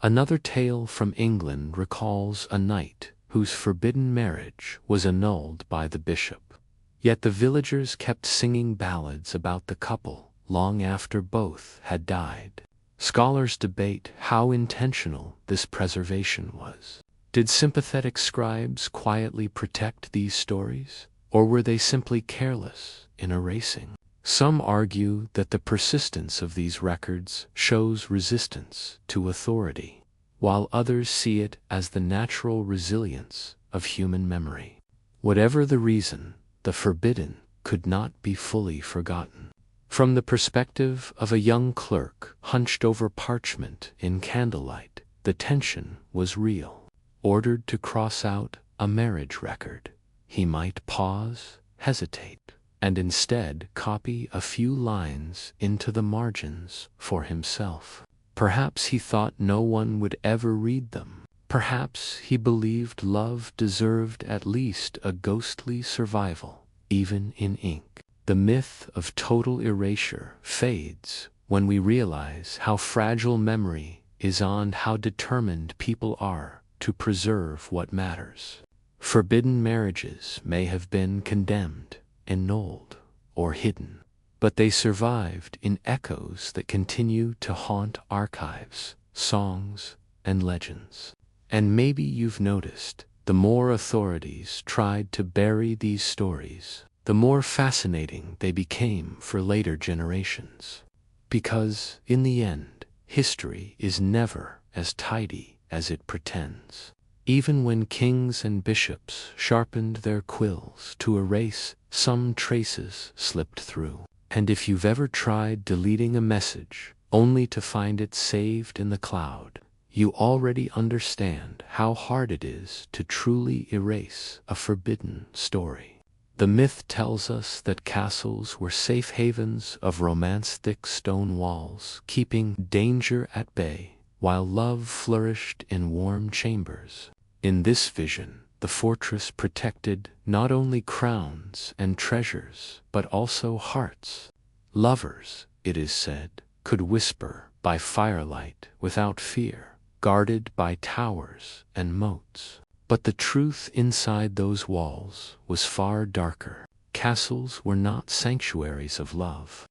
Another tale from England recalls a knight whose forbidden marriage was annulled by the bishop. Yet the villagers kept singing ballads about the couple long after both had died. Scholars debate how intentional this preservation was. Did sympathetic scribes quietly protect these stories, or were they simply careless in erasing? Some argue that the persistence of these records shows resistance to authority, while others see it as the natural resilience of human memory. Whatever the reason, the forbidden could not be fully forgotten. From the perspective of a young clerk hunched over parchment in candlelight, the tension was real. Ordered to cross out a marriage record, he might pause, hesitate, and instead copy a few lines into the margins for himself. Perhaps he thought no one would ever read them. Perhaps he believed love deserved at least a ghostly survival, even in ink. The myth of total erasure fades when we realize how fragile memory is and how determined people are to preserve what matters. Forbidden marriages may have been condemned, annulled, or hidden, but they survived in echoes that continue to haunt archives, songs, and legends. And maybe you've noticed, the more authorities tried to bury these stories, the more fascinating they became for later generations. Because, in the end, history is never as tidy as it pretends. Even when kings and bishops sharpened their quills to erase, some traces slipped through. And if you've ever tried deleting a message only to find it saved in the cloud, you already understand how hard it is to truly erase a forbidden story. The myth tells us that castles were safe havens of romance, thick stone walls, keeping danger at bay, while love flourished in warm chambers. In this vision, the fortress protected not only crowns and treasures, but also hearts. Lovers, it is said, could whisper by firelight without fear, guarded by towers and moats. But the truth inside those walls was far darker. Castles were not sanctuaries of love.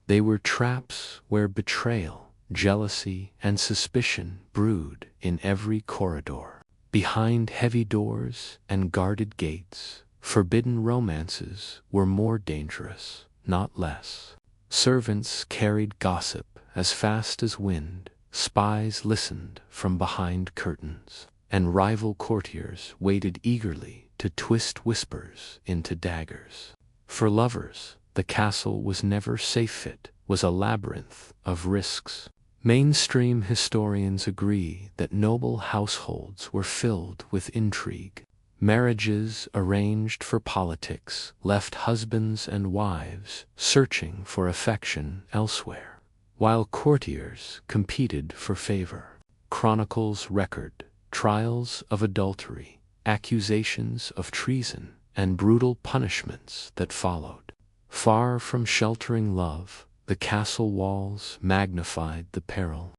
They were traps where betrayal, jealousy, and suspicion brewed in every corridor. Behind heavy doors and guarded gates, forbidden romances were more dangerous, not less. Servants carried gossip as fast as wind, spies listened from behind curtains, and rival courtiers waited eagerly to twist whispers into daggers. For lovers, the castle was never safe. It was a labyrinth of risks. Mainstream historians agree that noble households were filled with intrigue. Marriages arranged for politics left husbands and wives searching for affection elsewhere, while courtiers competed for favor. Chronicles record trials of adultery, accusations of treason, and brutal punishments that followed. Far from sheltering love, the castle walls magnified the peril.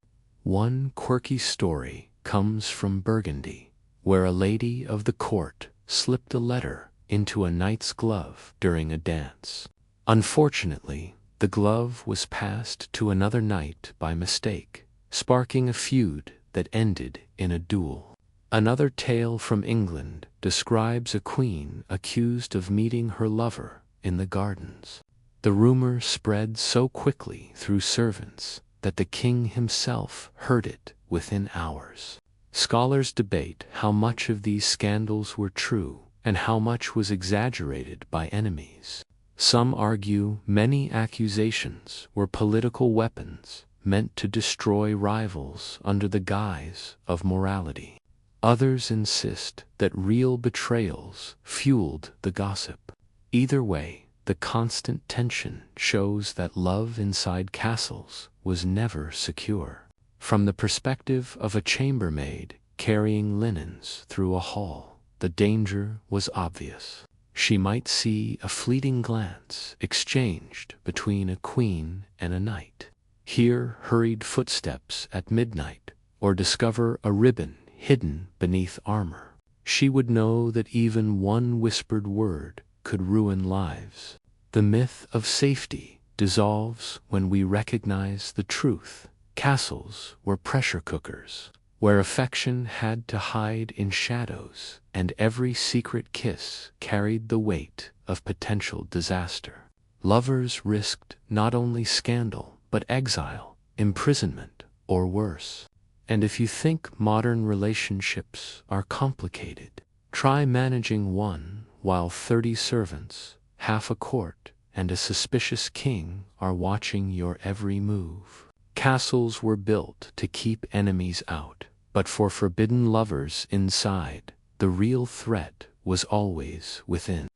One quirky story comes from Burgundy, where a lady of the court slipped a letter into a knight's glove during a dance. Unfortunately, the glove was passed to another knight by mistake, sparking a feud that ended in a duel. Another tale from England describes a queen accused of meeting her lover in the gardens. The rumor spread so quickly through servants that the king himself heard it within hours. Scholars debate how much of these scandals were true and how much was exaggerated by enemies. Some argue many accusations were political weapons meant to destroy rivals under the guise of morality. Others insist that real betrayals fueled the gossip. Either way, the constant tension shows that love inside castles was never secure. From the perspective of a chambermaid carrying linens through a hall, the danger was obvious. She might see a fleeting glance exchanged between a queen and a knight, hear hurried footsteps at midnight, or discover a ribbon hidden beneath armor. She would know that even one whispered word could ruin lives. The myth of safety dissolves when we recognize the truth. Castles were pressure cookers, where affection had to hide in shadows, and every secret kiss carried the weight of potential disaster. Lovers risked not only scandal, but exile, imprisonment, or worse. And if you think modern relationships are complicated, try managing one while 30 servants, half a court, and a suspicious king are watching your every move. Castles were built to keep enemies out, but for forbidden lovers inside, the real threat was always within.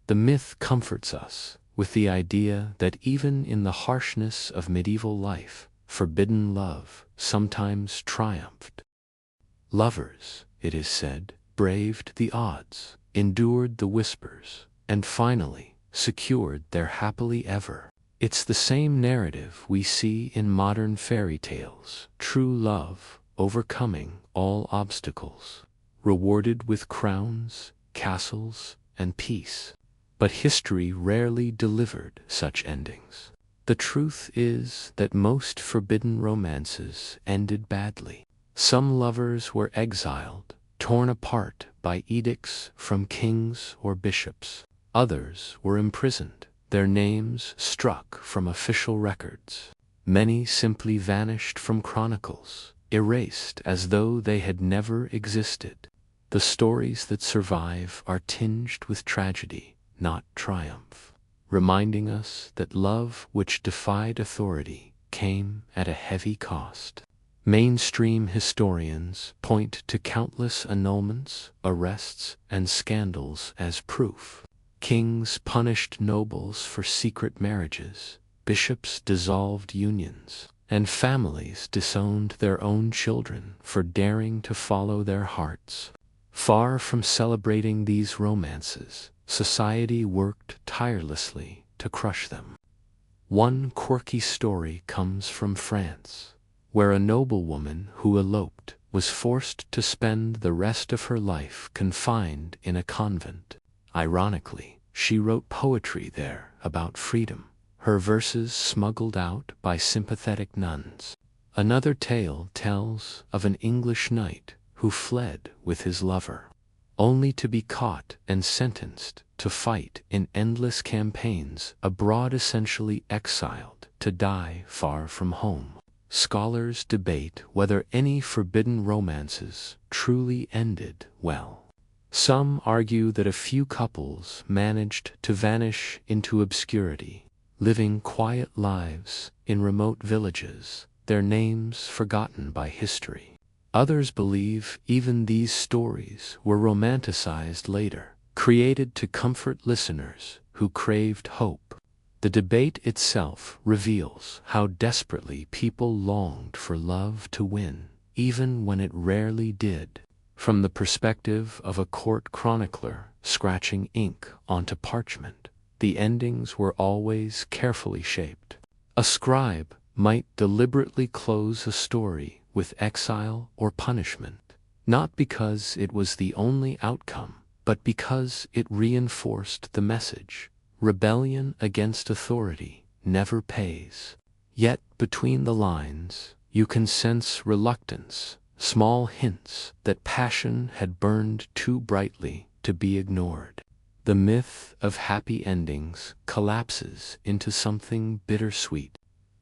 The myth comforts us with the idea that even in the harshness of medieval life, forbidden love sometimes triumphed. Lovers, it is said, braved the odds, endured the whispers, and finally secured their happily ever. It's the same narrative we see in modern fairy tales: true love overcoming all obstacles, rewarded with crowns, castles, and peace. But history rarely delivered such endings. The truth is that most forbidden romances ended badly. Some lovers were exiled, torn apart by edicts from kings or bishops. Others were imprisoned, their names struck from official records. Many simply vanished from chronicles, erased as though they had never existed. The stories that survive are tinged with tragedy, not triumph, reminding us that love which defied authority came at a heavy cost. Mainstream historians point to countless annulments, arrests, and scandals as proof. Kings punished nobles for secret marriages, bishops dissolved unions, and families disowned their own children for daring to follow their hearts. Far from celebrating these romances, society worked tirelessly to crush them. One quirky story comes from France, where a noblewoman who eloped was forced to spend the rest of her life confined in a convent. Ironically, she wrote poetry there about freedom, her verses smuggled out by sympathetic nuns. Another tale tells of an English knight who fled with his lover, only to be caught and sentenced to fight in endless campaigns abroad, essentially exiled to die far from home. Scholars debate whether any forbidden romances truly ended well. Some argue that a few couples managed to vanish into obscurity, living quiet lives in remote villages, their names forgotten by history. Others believe even these stories were romanticized later, created to comfort listeners who craved hope. The debate itself reveals how desperately people longed for love to win, even when it rarely did. From the perspective of a court chronicler scratching ink onto parchment, the endings were always carefully shaped. A scribe might deliberately close a story with exile or punishment, not because it was the only outcome, but because it reinforced the message: rebellion against authority never pays. Yet between the lines, you can sense reluctance, small hints that passion had burned too brightly to be ignored. The myth of happy endings collapses into something bittersweet.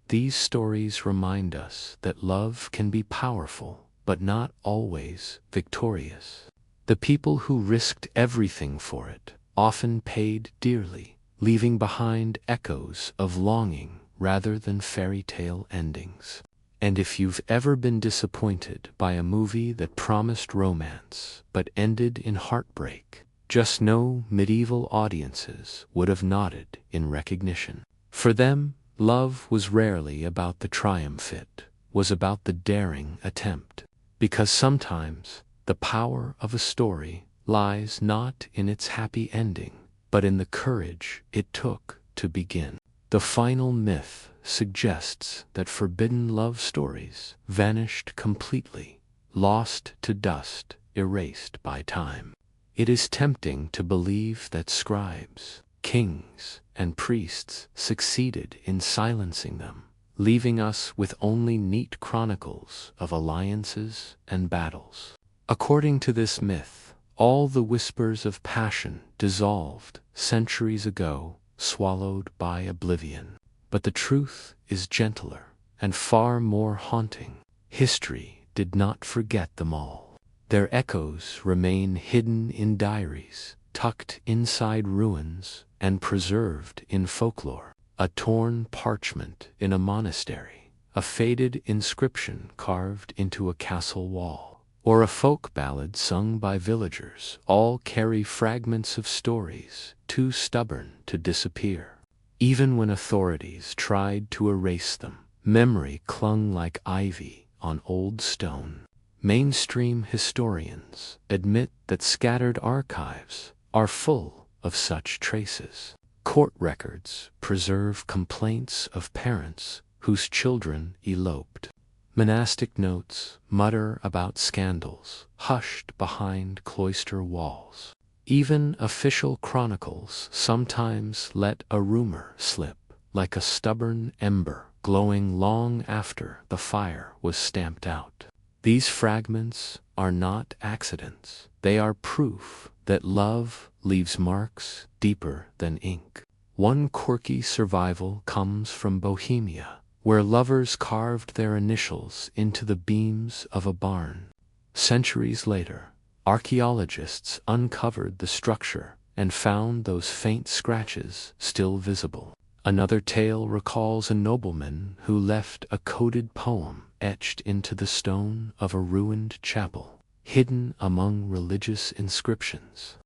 These stories remind us that love can be powerful, but not always victorious. The people who risked everything for it often paid dearly, leaving behind echoes of longing rather than fairy tale endings. And if you've ever been disappointed by a movie that promised romance but ended in heartbreak, just know medieval audiences would have nodded in recognition. For them, love was rarely about the triumph, it was about the daring attempt. Because sometimes the power of a story lies not in its happy ending, but in the courage it took to begin. The final myth suggests that forbidden love stories vanished completely, lost to dust, erased by time. It is tempting to believe that scribes, kings, and priests succeeded in silencing them, leaving us with only neat chronicles of alliances and battles. According to this myth, all the whispers of passion dissolved centuries ago, swallowed by oblivion. But the truth is gentler and far more haunting. History did not forget them all. Their echoes remain hidden in diaries, tucked inside ruins, and preserved in folklore. A torn parchment in a monastery, a faded inscription carved into a castle wall, or a folk ballad sung by villagers all carry fragments of stories too stubborn to disappear. Even when authorities tried to erase them, memory clung like ivy on old stone. Mainstream historians admit that scattered archives are full of such traces. Court records preserve complaints of parents whose children eloped. Monastic notes mutter about scandals hushed behind cloister walls. Even official chronicles sometimes let a rumor slip, like a stubborn ember glowing long after the fire was stamped out. These fragments are not accidents. They are proof that love leaves marks deeper than ink. One quirky survival comes from Bohemia, where lovers carved their initials into the beams of a barn. Centuries later, archaeologists uncovered the structure and found those faint scratches still visible. Another tale recalls a nobleman who left a coded poem etched into the stone of a ruined chapel, hidden among religious inscriptions.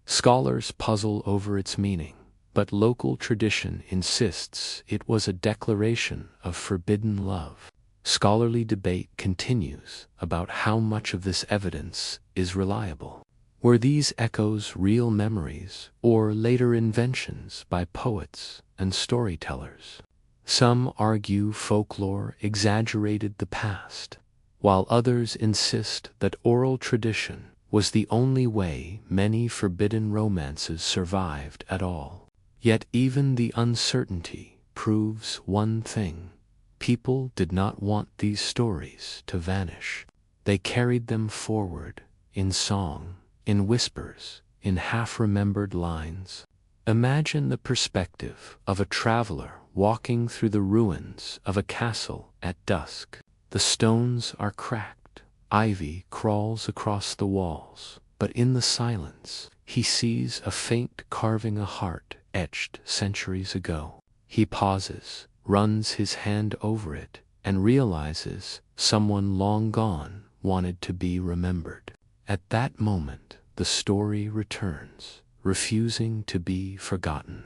Scholars puzzle over its meaning, but local tradition insists it was a declaration of forbidden love. Scholarly debate continues about how much of this evidence is reliable. Were these echoes real memories or later inventions by poets and storytellers? Some argue folklore exaggerated the past, while others insist that oral tradition was the only way many forbidden romances survived at all. Yet even the uncertainty proves one thing. People did not want these stories to vanish. They carried them forward in song, in whispers, in half-remembered lines. Imagine the perspective of a traveler walking through the ruins of a castle at dusk. The stones are cracked, ivy crawls across the walls, but in the silence, he sees a faint carving, a heart etched centuries ago. He pauses, runs his hand over it, and realizes someone long gone wanted to be remembered. At that moment, the story returns, refusing to be forgotten.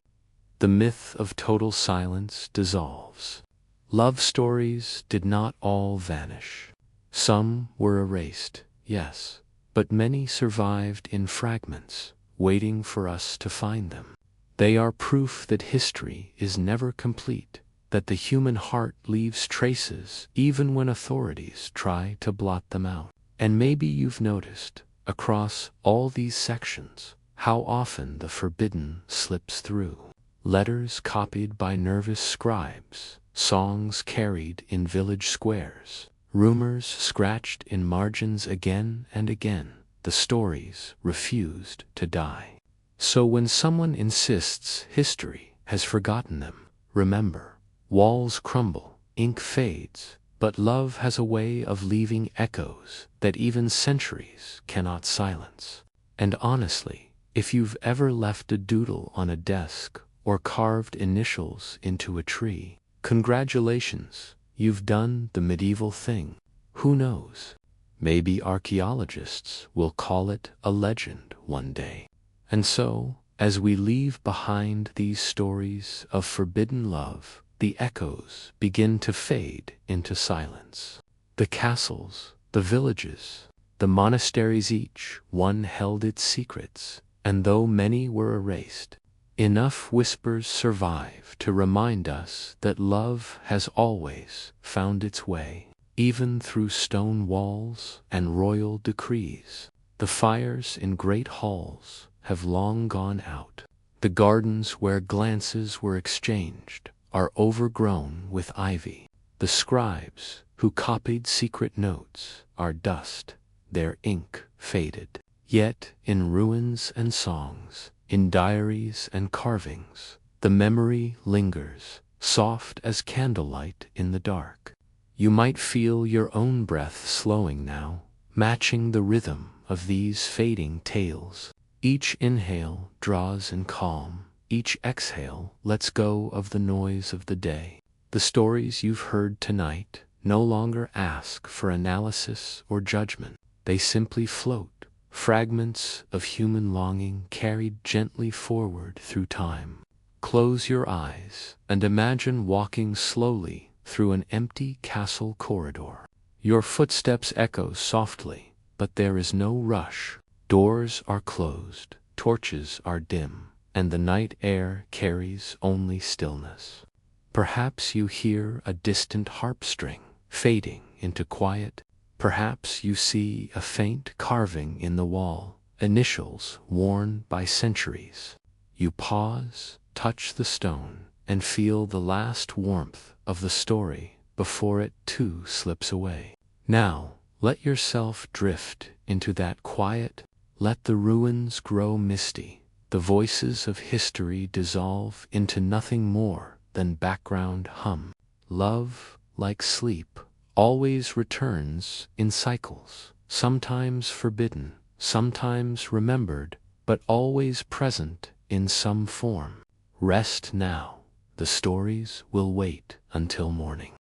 The myth of total silence dissolves. Love stories did not all vanish. Some were erased, yes, but many survived in fragments, waiting for us to find them. They are proof that history is never complete, that the human heart leaves traces even when authorities try to blot them out. And maybe you've noticed, across all these sections, how often the forbidden slips through. letters copied by nervous scribes, songs carried in village squares, rumors scratched in margins again and again. The stories refused to die. So when someone insists history has forgotten them, remember, walls crumble, ink fades, but love has a way of leaving echoes that even centuries cannot silence. And honestly, if you've ever left a doodle on a desk or carved initials into a tree, congratulations, you've done the medieval thing. Who knows? Maybe archaeologists will call it a legend one day. And so, as we leave behind these stories of forbidden love, the echoes begin to fade into silence. The castles, the villages, the monasteries, each one held its secrets, and though many were erased, enough whispers survive to remind us that love has always found its way, even through stone walls and royal decrees. The fires in great halls have long gone out. The gardens where glances were exchanged are overgrown with ivy. The scribes who copied secret notes are dust, their ink faded. Yet in ruins and songs, in diaries and carvings, the memory lingers, soft as candlelight in the dark. You might feel your own breath slowing now, matching the rhythm of these fading tales. Each inhale draws in calm, each exhale lets go of the noise of the day. The stories you've heard tonight no longer ask for analysis or judgment. They simply float, fragments of human longing carried gently forward through time. Close your eyes and imagine walking slowly through an empty castle corridor. Your footsteps echo softly, but there is no rush. Doors are closed, torches are dim, and the night air carries only stillness. Perhaps you hear a distant harp string fading into quiet. Perhaps you see a faint carving in the wall, initials worn by centuries. You pause, touch the stone, and feel the last warmth of the story before it too slips away. Now, let yourself drift into that quiet. Let the ruins grow misty, the voices of history dissolve into nothing more than background hum. Love, like sleep, always returns in cycles, sometimes forbidden, sometimes remembered, but always present in some form. Rest now, the stories will wait until morning.